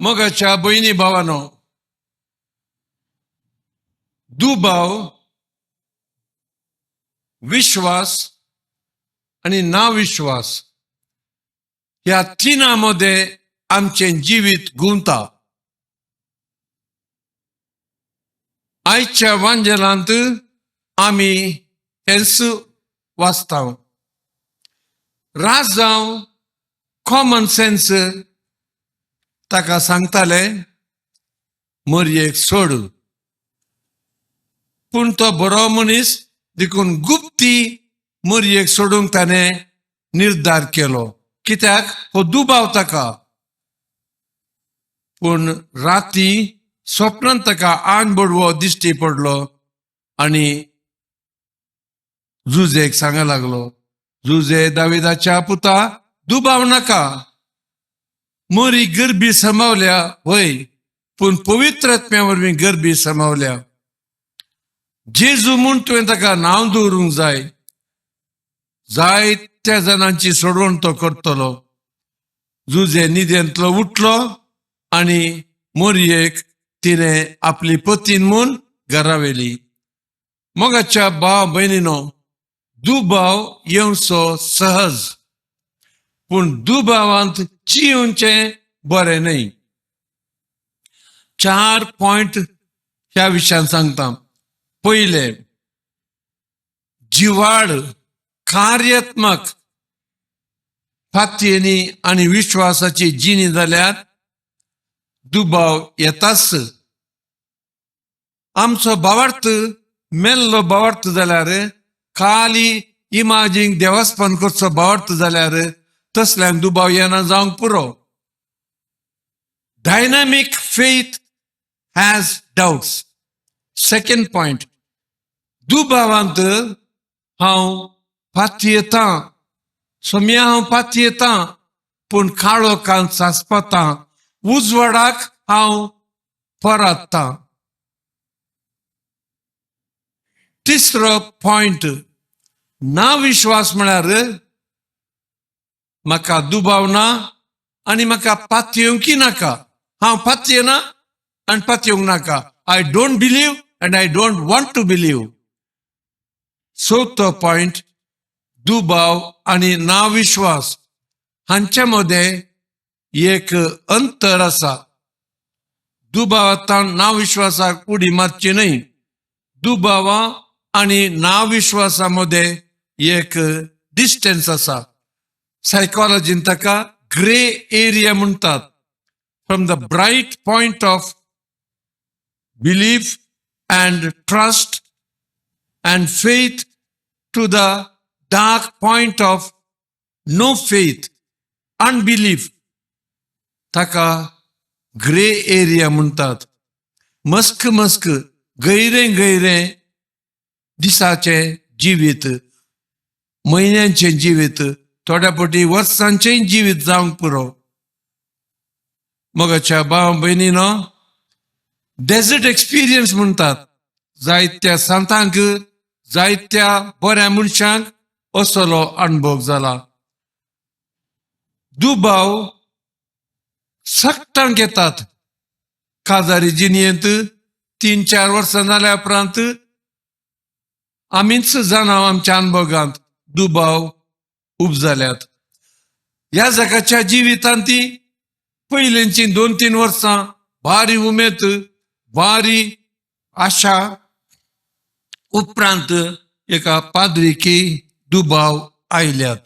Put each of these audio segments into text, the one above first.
मोगाच्या बहिणी भावानो, दुभाव, विश्वास आणि नाविश्वास या तिनामध्ये आमचे जीवित गुंता. आयच्या वांजलांत आम्ही हेच वाचताव. राज जावं कॉमन सेन्स ताका सांगताले मरयेक सोड, पूण तो बरो मनीस देखून गुप्ती मरयेक सोडूंक ताणे निर्धार केलो. कित्याक हो दुबाव ताका. पूण राती स्वप्नांत ताका आण बडवो दिश्टी पडलो आणि जुजेक सांगा लागलो, जुजे दाविदाच्या पुता, दुबाव नाका. मोरी गर्भी समावल्या होय, पूण पवित्रात्म्या वरवीं गर्भी समावल्या. जेजू म्हूण तुवें ताका नांव दवरूंक जाय. जायत्या जाणांची सोडवण तो करतलो. जुजे न्हिदेंतलो उठलो आणि मोरयेक तिने आपली पतीन म्हूण घरा व्हेली. मोगाच्या भाव भयणीनो, दुबाव येवचो सहज, पूण दुबावांत जिवचे बरे न्हय. 4 पॉइंट ह्या विशयान सांगता. पहिले, जिवाड कार्यात्मक फातयेनी आणि विश्वासाची जिणी जाल्यार दुबाव येताच. आमचो भावार्थ मेल्लो भावार्थ जाल्यार, खाली इमाजींक देवास्पन करचो भावार्थ जाल्यार तसल्यांक दुबाव येना जावंक पुरो. Dynamic faith has doubts. Second point, दुबावांत हांव फातयेता, सोम्या हांव फातयेता, पूण काळोखांत सासपता, उजवाडाक हांव परात्ता. तिसरो पॉइंट, ना विश्वास म्हळ्यार म्हाका दुबाव ना आणि म्हाका फातयेवंकी नाका. हांव फातयेना आनी फातयेवंक नाका. I don't believe and I don't want to believe. चौथो पॉइंट, दुबाव आणि नाविश्वास हांच्या मध्ये एक अंतर आसा. दुबावांत नाविश्वासाक उडी मारची न्हय. दुबावा आणि नाविश्वासामध्ये एक डिस्टन्स आसा. सायकोलॉजीन ताका ग्रे एरिया म्हणतात. From the bright point of belief and trust and faith to the dark point of no faith, unbelief, ताका ग्रे एरिया म्हणतात. मस्क मस्क गैरे गैरे दिसाचे जिवीत, म्हयन्यांचे जिवीत, थोड्या पटी वर्सांचे जिवीत जावंक पुरो. मोगाच्या भाव भयणीनो, डेझर्ट एक्सपिरियन्स म्हणतात. जायत्या सांतांक, जायत्या बऱ्या मनशांक असलो अनुभव जाला. दुबाव सक्तांक येतात. काजारी जिणयेंत 3-4 वर्सां जाल्या उपरांत आमीच जाणाव आमच्या अनुभवांत दुबाव उपजाल्यात. ह्या जगाच्या जिवितांत ती पयलींची 2-3 वर्सां भारी उमेद, भारी आशा, उपरांत एका पाद्रीकी दुबाव आयल्यात.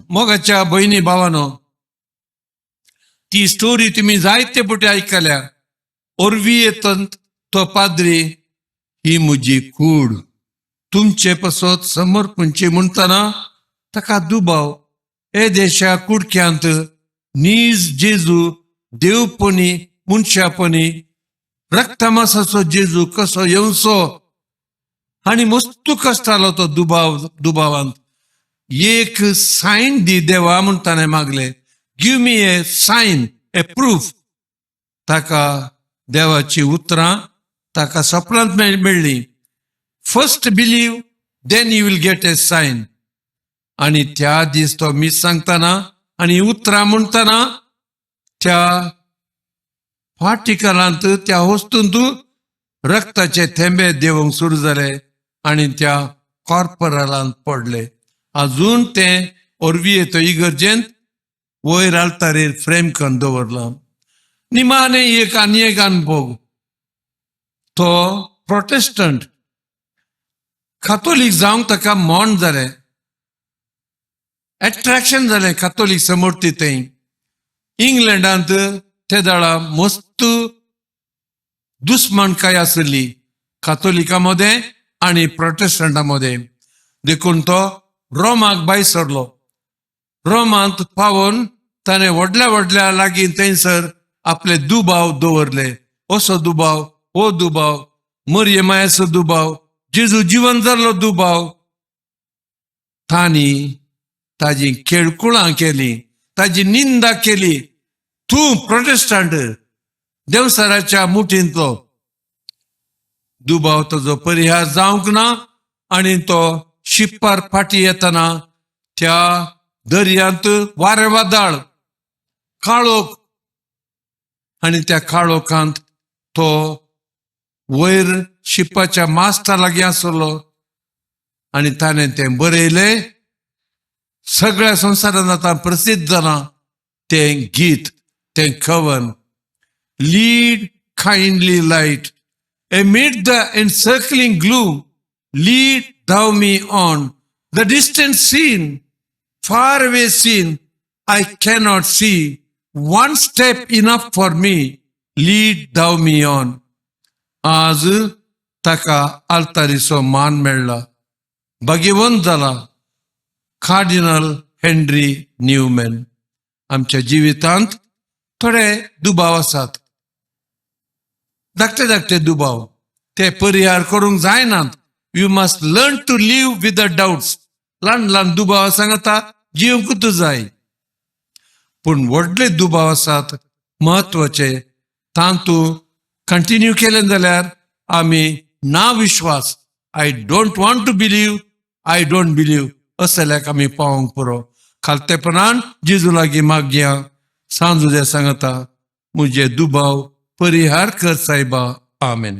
मोगाच्या बहिणी भावानो, ती स्टोरी तुम्ही जायते पटी आयकल्या. ओरवी येतंत तो पाद्री, ही म्हजी कूड, तुमचे पसत समर्पणचे म्हणटाना ताका दुबाव. हे देशा कुडक्यांत नीज जेजू देवपणी, मनशापणी, रक्तमासाचो जेजू कसो येवचो आणि मस्तू कष्टालो तो दुबावांत. एक सायन दी देवा म्हणटाने मागले. Give me a sign, a proof. ताका देवाची उतरां ताका स्वप्नांत मेळ्ळी. First believe, then you will get a sign. आणि त्या दीस तो मीस सांगताना आणि उतरां म्हणताना त्या पार्टिकलांत त्या वस्तूंत रक्ताचे थेंबे देवंक सुरू जाले आणि त्या कॉर्पोरलांत पडले. अजून ते ओरवी तो इगर्जेंत वयर आल्तारेर फ्रेम करून दवरला. निमाणे एक आनी एक अनुभव. तो प्रोटेस्टंट कातोलीक जावंक ताका मोन जालें, एट्रॅक्शन जालें कातोलीक समर्थी थंय. इंग्लंडांत ते दाळा मस्त दुस्मनकाय आसली कातोलिकांमध्ये आणि प्रोटेस्टंटांमध्ये. देखून तो रोमाक भायर सरलो. रोमांत पावून ताणें व्हडल्या व्हडल्या लागीं थंयसर आपले दुबाव दवरले. असो दुबाव, हो दुबाव, मरियमायेचो दुबाव, जेजू जिवन जाल्लो दुबाव. तांणी ताजी खेळकुळां केली, ताजी निंदा केली. तूं प्रोटेस्टंट, देवसराच्या मुठींतलो. दुबाव ताजो परिहार जावंक ना आणि तो शिप्पार फाटी येतना त्या दर्यांत वारें वादळ, काळोख, आणि त्या काळोखांत तो वयर शिप्पाच्या मास्टा लागीं आसलो आणि ताणें तें बरयलें. सगळ्या संवसारांत आतां प्रसिद्ध जालां तें गीत, तें कवन. Lead kindly light amid the encircling gloom, lead thou me on. The distant scene, far away scene, I cannot see. One step enough for me, lead thou me on. आज ताका आल्तारीचो मान मेळ्ळा, भगिवंत जाला. Cardinal Henry Newman. आमच्या जिवितांत थोडे दुबाव आसात, धाकटे धाकटे दुबाव. ते परिहार करूंक जायनात. You must learn to live with the doubts. ल्हान ल्हान दुबाव सांगता जिवंकूच जाय. पूण व्हडले दुबाव आसात म्हत्वाचे. तांतू कंटिन्यू केले जाल्यार आमी ना विश्वास, I don't want to believe, I don't believe असल्याक आमी पावोंक पुरो. खालतेपणान जेजू लागीं मागया. सांजुदे सांगता, मुझे दुबाव परिहार कर सायबा. आमेन.